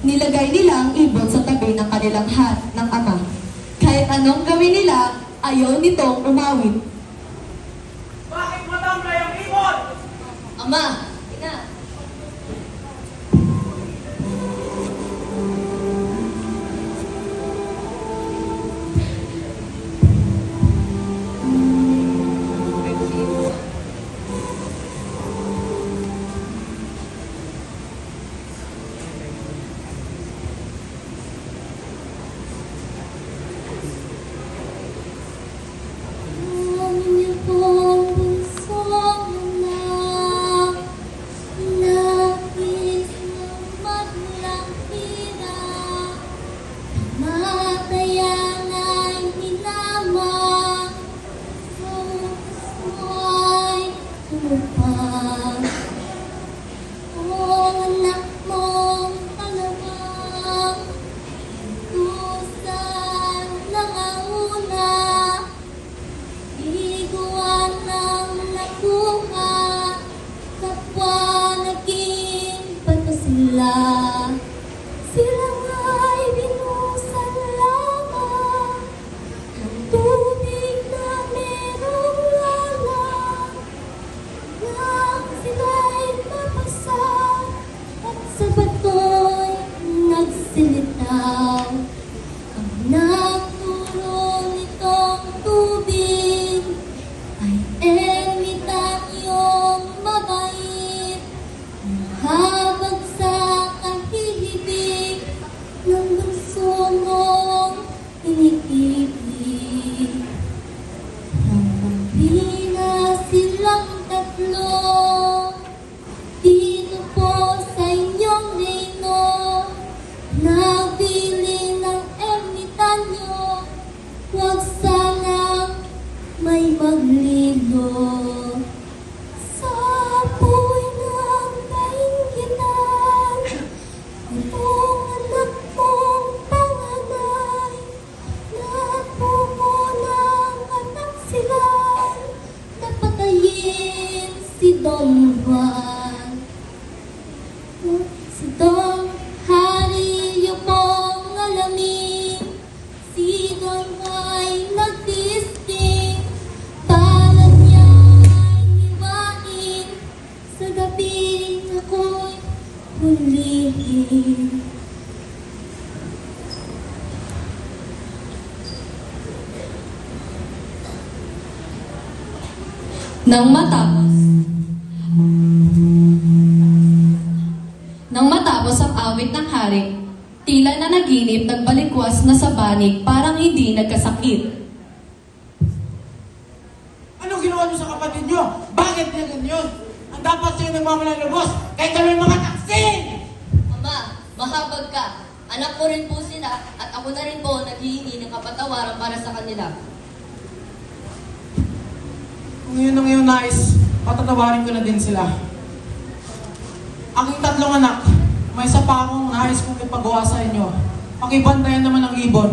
nilagay nila ang ibon sa tabi ng kanilang ng ama. Kahit anong gawin nila, ayaw nitong umawit. Bakit matamlay ang ibon? Ama, ina. Nang matapos ang awit ng hari, tila na naginip nagbalikwas na sa banig parang hindi nagkasakit. Anong ginawa niyo sa kapatid niyo? Bakit niya ganyan? Ang dapat sa'yo nagmamalang lubos, kahit kami mga taksin! Ama, mahabag ka. Anak ko rin po sila at ako na rin po naghihingi ng kapatawaran para sa kanila. Kung yun ang iyong nais, patatawarin ko na din sila. Aking tatlong anak, may isa pa akong nais kong ipagawa sa inyo. Pakibantayan naman ang ibon.